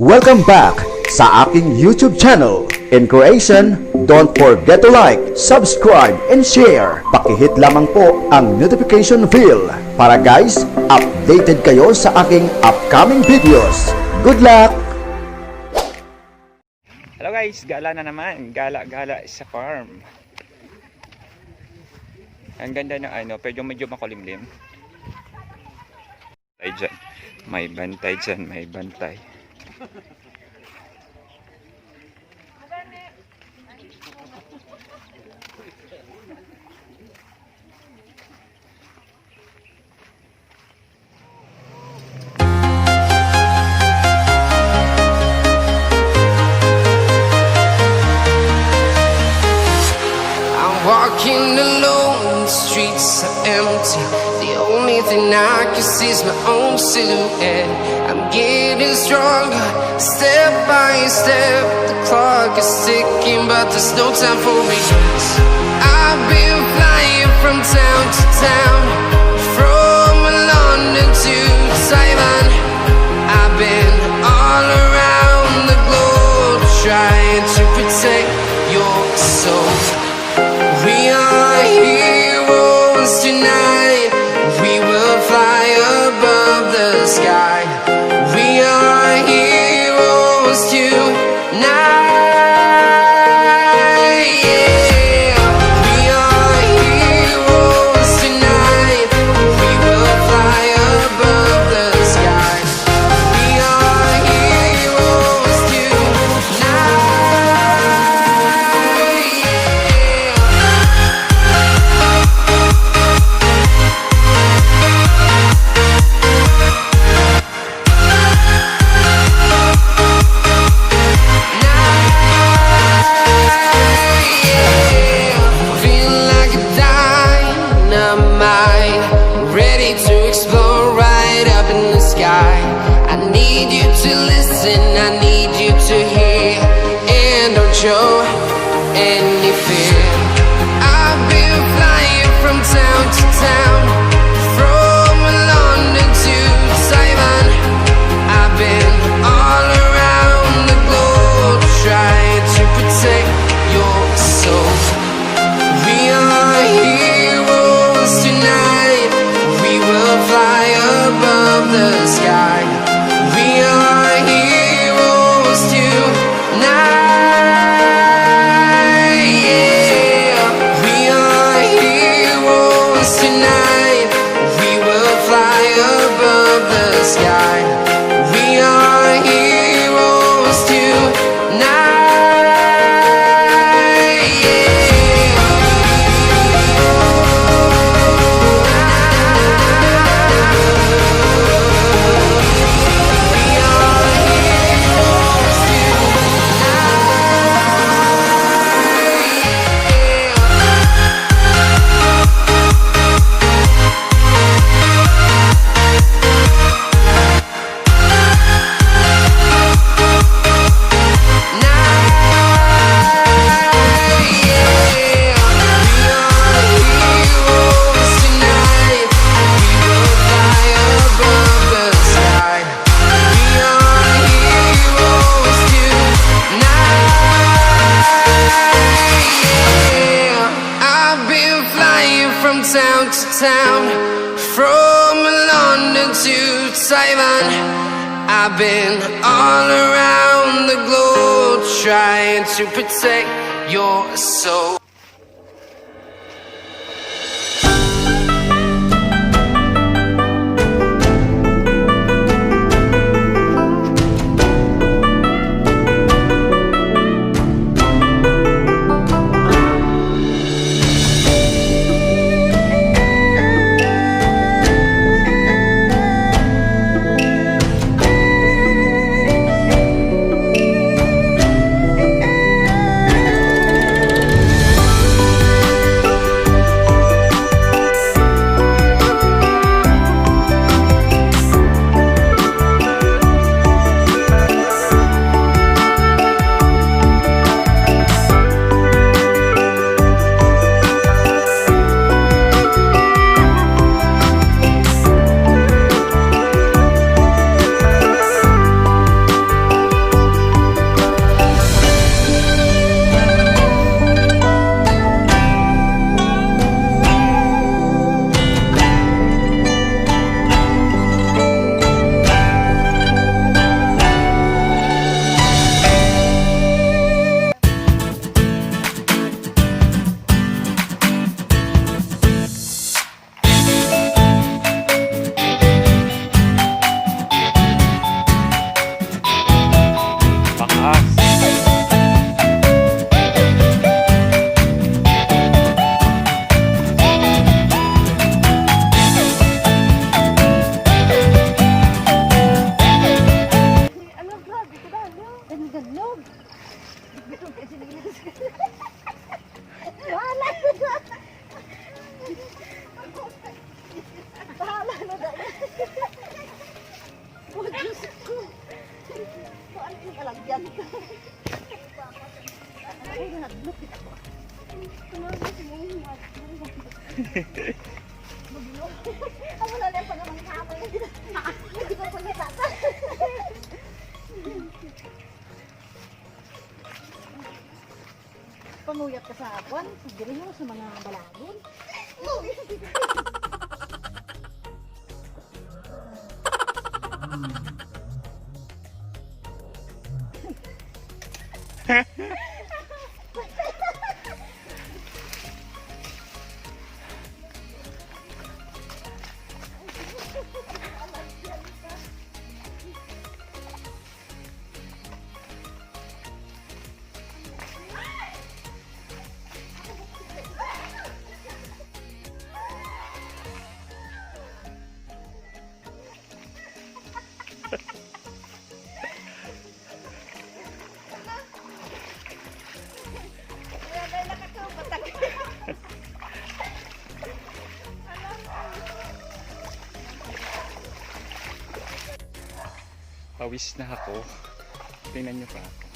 Welcome back sa aking YouTube channel. In creation, don't forget to like, subscribe, and share. Pakihit lamang po ang notification bell para guys, updated kayo sa aking upcoming videos. Good luck! Hello guys, gala na naman. Gala sa farm. Ang ganda ng pero medyo makulimlim. Ay dyan. May bantay dyan, may bantay. Walking alone, the streets are empty. The only thing I can see is my own silhouette. I'm getting stronger, step by step. The clock is ticking, but there's no time for regrets. I've been flying from town to town, from London to Taiwan. I've been all around the globe, trying to protect your soul. We are heroes tonight. We will fly above the sky. We are heroes tonight. Yeah. We are heroes tonight. We will fly above the sky. We are heroes tonight. I need you to hear, and don't show any fear. I've been flying from town to town, from London to Taiwan. I've been all around the globe, trying to protect your soul. We are heroes tonight. We will fly above the sky. We are heroes tonight. Yeah. We are heroes tonight. We will fly above the sky. We are heroes tonight. Town to town, from London to Taiwan. I've been all around the globe, trying to protect your soul. Ang wala na pa naman kamo yun. Hindi ko pa natata. Panguyat ka sa apuan, siguro mo sa mga balagon. Pawis na ako. Tingnan nyo pa ako.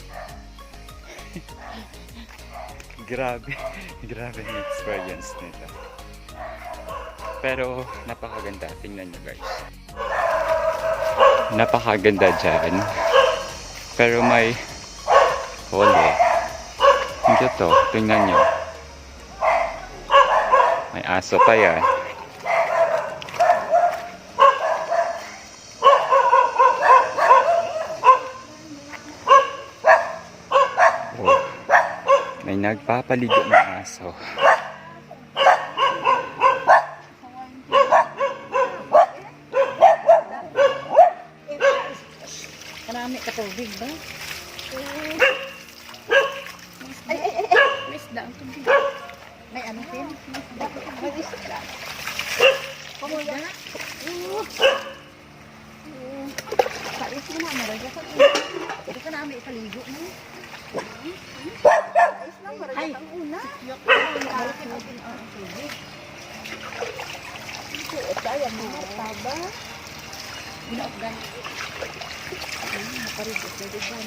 Grabe. Grabe ang experience nito. Pero napakaganda. Tingnan nyo guys. Napakaganda dyan. Pero may hole. Ito to. Tingnan nyo. May aso pa yan. May nagpapaligo ng aso. Marami ka tubig ba? May isda ang tubig. May ano din? May isda. Pamuya? Sais mo na, maragya ka. Ito ka namin ikaligo mo. Ayos lang, maragya kang una. Malaking natin ang tubig. Ito ay ang mga taba. Ginagdan. Naparigot na diyan.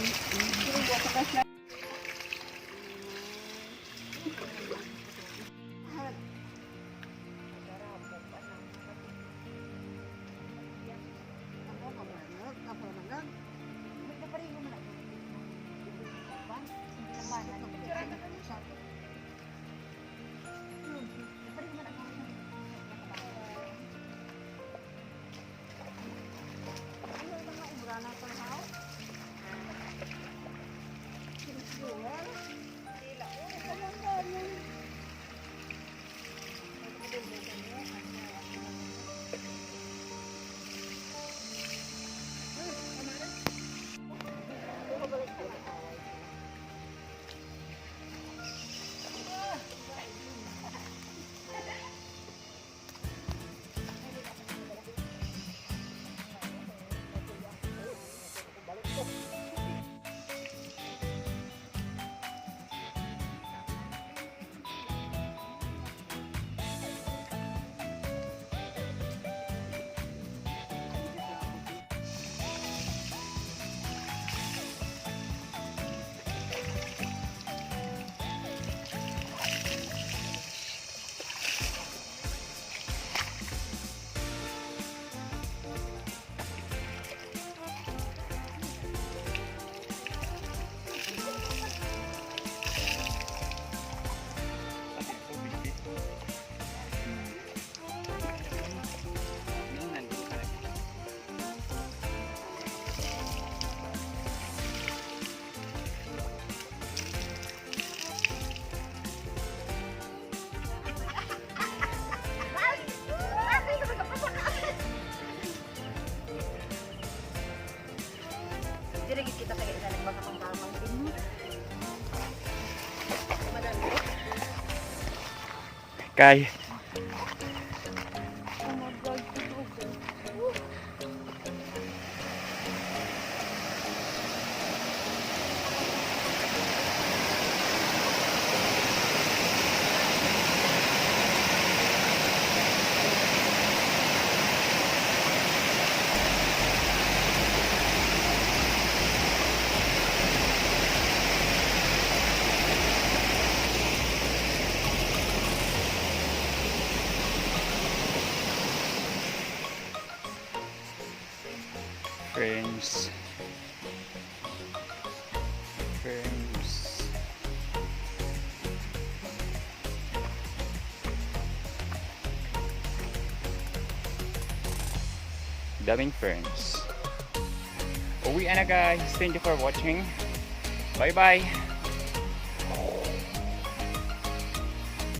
Dirigit kita kayo sa nagbaka pang tamang din. Madami. Kay. Oh my God. ferns. Ferns. Daming ferns. Uwi na guys. Thank you for watching. Bye bye.